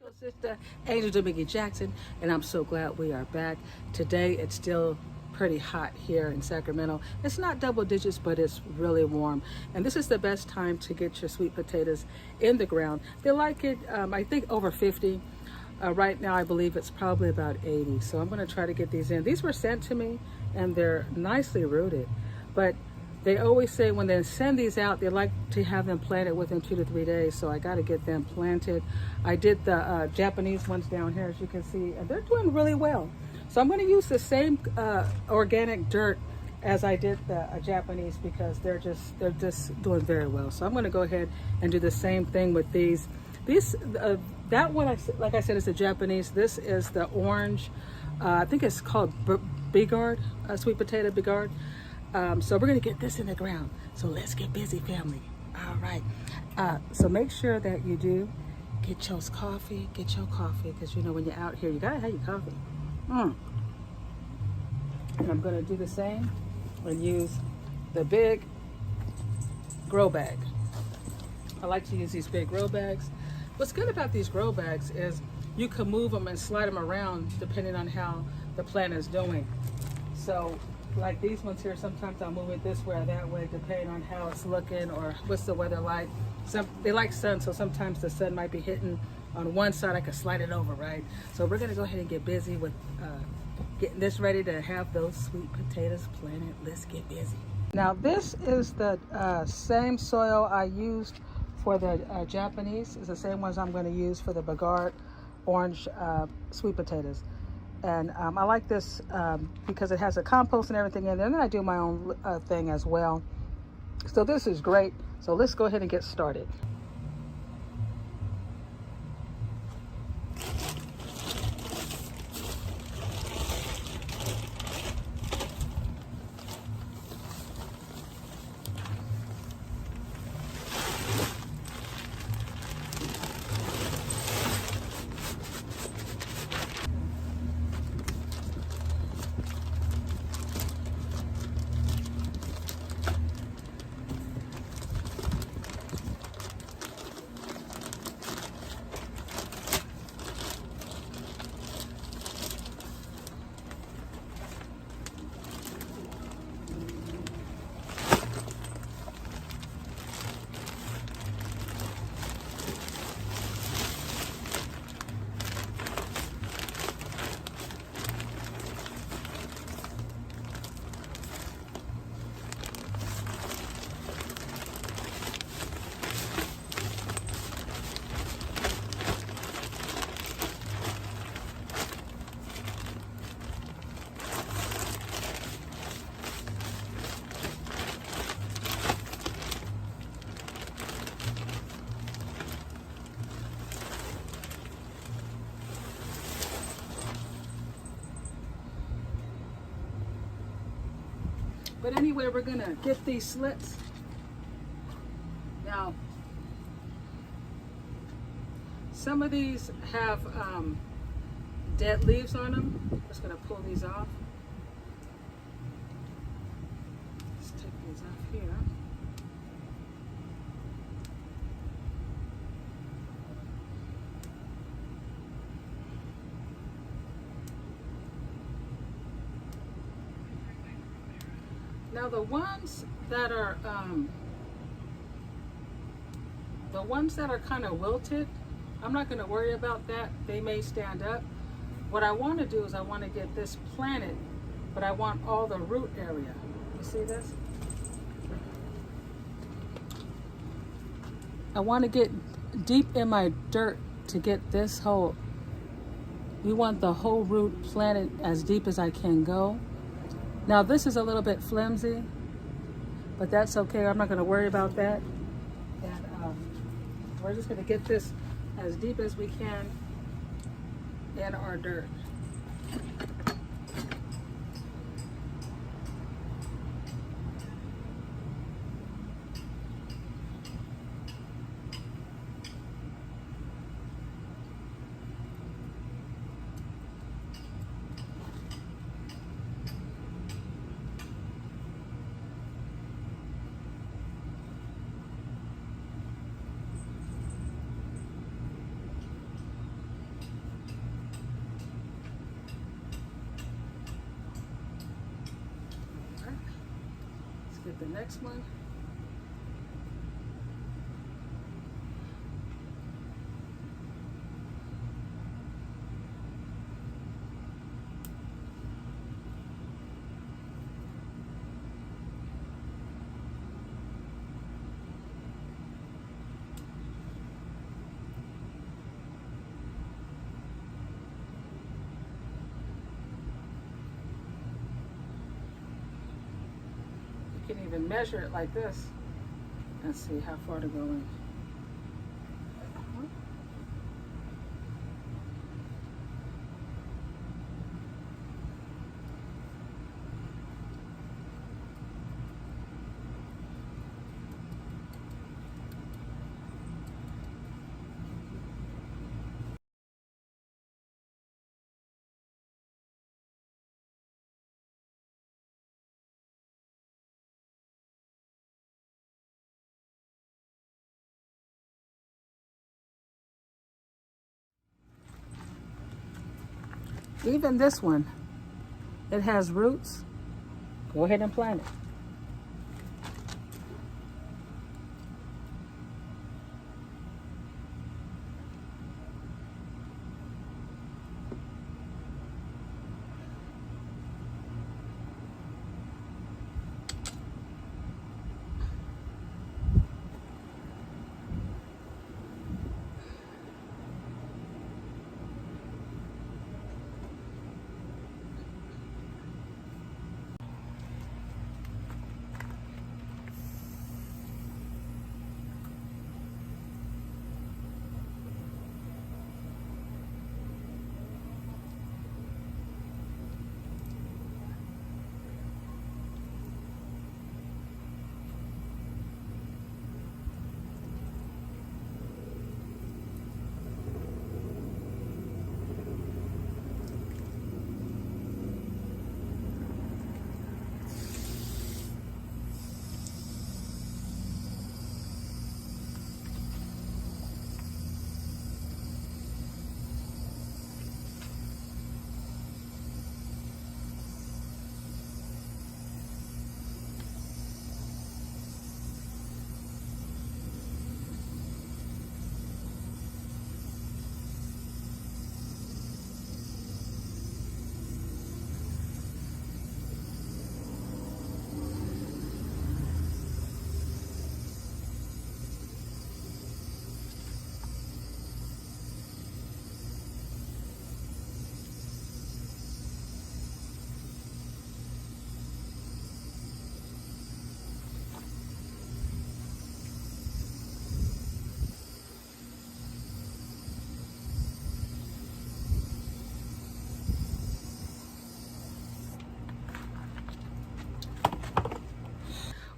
Your sister Angel.domingue Jackson, and I'm so glad we are back. Today it's still pretty hot here in Sacramento. It's not double digits, but it's really warm, and this is the best time to get your sweet potatoes in the ground. They like it, I think, over 50. Right now I believe it's probably about 80, so I'm going to try to get these in. These were sent to me and they're nicely rooted, but they always say when they send these out, they like to have them planted within 2 to 3 days. So I got to get them planted. I did the Japanese ones down here, as you can see, and they're doing really well. So I'm going to use the same organic dirt as I did the Japanese, because they're just doing very well. So I'm going to go ahead and do the same thing with these. That one, like I said, is the Japanese. This is the orange. I think it's called Beauregard Sweet Potato Beauregard. So we're gonna get this in the ground. So let's get busy, family. All right. So make sure that you do get your coffee, because you know when you're out here, you gotta have your coffee. And I'm gonna do the same and use the big grow bag. I like to use these big grow bags. What's good about these grow bags is you can move them and slide them around depending on how the plant is doing. So like these ones here, sometimes I'll move it this way or that way depending on how it's looking or what's the weather like. They like sun, so sometimes the sun might be hitting on one side. I can slide it over, right? So we're gonna go ahead and get busy with getting this ready to have those sweet potatoes planted. Let's get busy. Now this is the same soil I used for the Japanese. It's the same ones I'm going to use for the Beauregard orange sweet potatoes. And I like this because it has a compost and everything in there. And then I do my own thing as well. So this is great. So let's go ahead and get started. But anyway, we're gonna get these slits. Now, some of these have dead leaves on them. Just gonna pull these off. Let's take these off here. Now the ones that are kind of wilted, I'm not going to worry about that. They may stand up. What I want to do is I want to get this planted, but I want all the root area. You see this? I want to get deep in my dirt to get this whole. We want the whole root planted as deep as I can go. Now this is a little bit flimsy, but that's okay. I'm not going to worry about that. And we're just going to get this as deep as we can in our dirt. get the next one. You can even measure it like this and see how far to go in. Even this one, it has roots. Go ahead and plant it.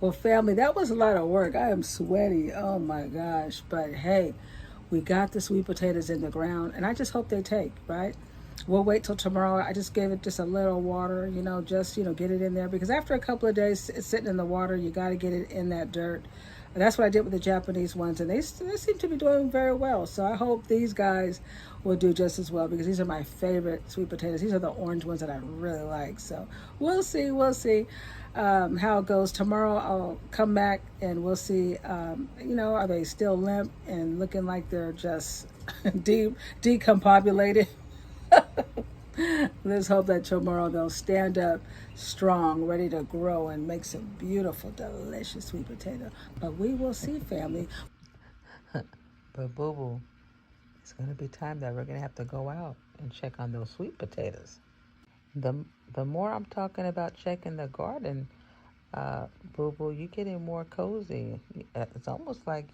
Well, family, that was a lot of work. I am sweaty. Oh my gosh. But hey, we got the sweet potatoes in the ground, and I just hope they take, right? We'll wait till tomorrow. I just gave it just a little water, just, get it in there, because after a couple of days it's sitting in the water, you got to get it in that dirt. And that's what I did with the Japanese ones, and they seem to be doing very well. So I hope these guys will do just as well, because these are my favorite sweet potatoes. These are the orange ones that I really like. So we'll see how it goes. Tomorrow I'll come back and we'll see, are they still limp and looking like they're just decompobulated? Let's hope that tomorrow they'll stand up strong, ready to grow and make some beautiful, delicious sweet potato. But we will see, family. But boo boo, it's going to be time that we're going to have to go out and check on those sweet potatoes. The the more I'm talking about checking the garden, boo boo, you're getting more cozy. It's almost like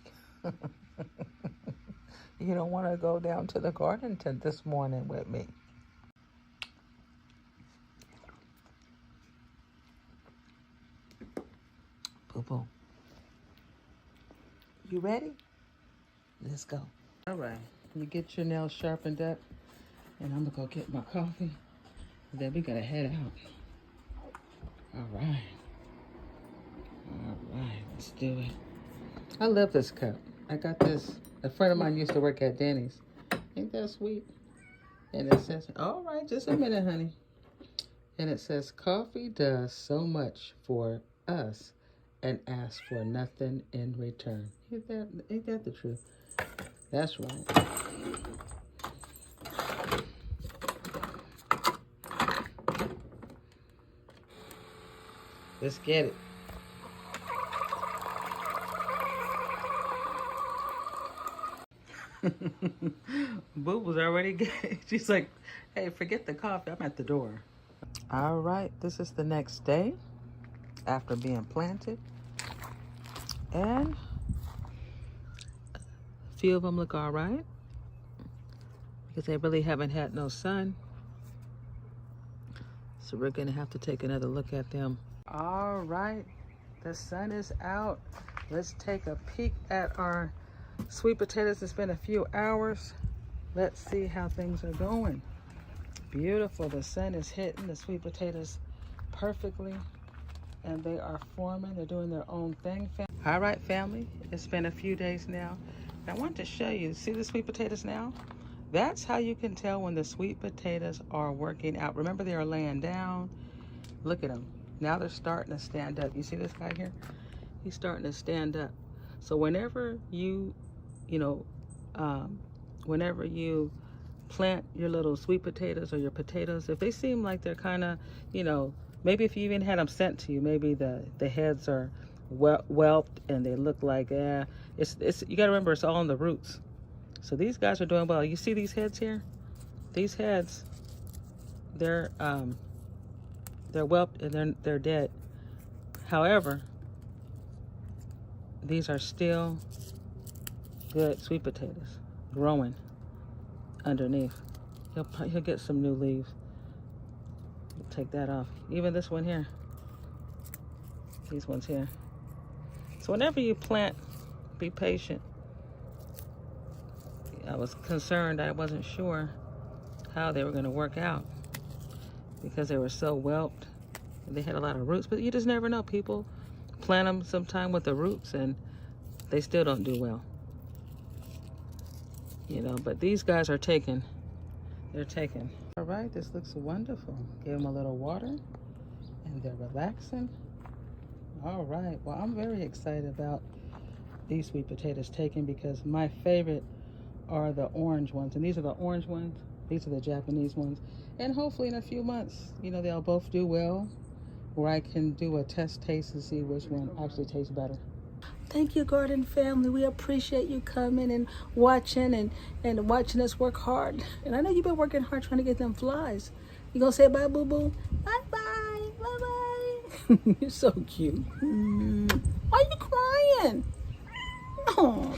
you don't want to go down to the garden this morning with me. Boo boo, you ready? Let's go. All right, you get your nails sharpened up, and I'm gonna go get my coffee. And then we gotta head out. All right, let's do it. I love this cup. I got this. A friend of mine used to work at Denny's. Ain't that sweet? And it says, all right, just a minute, honey. And it says, coffee does so much for us and ask for nothing in return. Ain't that the truth? That's right. Let's get it. Boo was already she's like, hey, forget the coffee, I'm at the door. All right, this is the next day after being planted. And a few of them look all right because they really haven't had no sun. So we're gonna have to take another look at them. All right, the sun is out. Let's take a peek at our sweet potatoes. It's been a few hours. Let's see how things are going. Beautiful, the sun is hitting the sweet potatoes perfectly and they are forming, they're doing their own thing. All right, family, it's been a few days now. I want to show you, see the sweet potatoes now? That's how you can tell when the sweet potatoes are working out. Remember, they are laying down. Look at them. Now they're starting to stand up. You see this guy here? He's starting to stand up. So whenever whenever you plant your little sweet potatoes or your potatoes, if they seem like they're kind of, maybe if you even had them sent to you, maybe the heads are whelped and they look like, it's you got to remember, it's all in the roots. So these guys are doing well. You see these heads here? These heads, they're whelped and they're dead. However, these are still good sweet potatoes growing underneath. He'll get some new leaves. We'll take that off. Even this one here. These ones here. So whenever you plant, be patient. I was concerned. I wasn't sure how they were going to work out because they were so whelped. They had a lot of roots, but you just never know. People plant them sometime with the roots and they still don't do well. But these guys are taken. They're taken. All right, this looks wonderful. Give them a little water and they're relaxing. All right, well, I'm very excited about these sweet potatoes taken because my favorite are the orange ones. And these are the orange ones. These are the Japanese ones. And hopefully in a few months, they'll both do well, where I can do a test taste to see which one actually tastes better. Thank you, garden family. We appreciate you coming and watching and watching us work hard. And I know you've been working hard trying to get them flies. You gonna say bye, boo boo? Bye bye, bye bye. You're so cute. Why are you crying? Oh.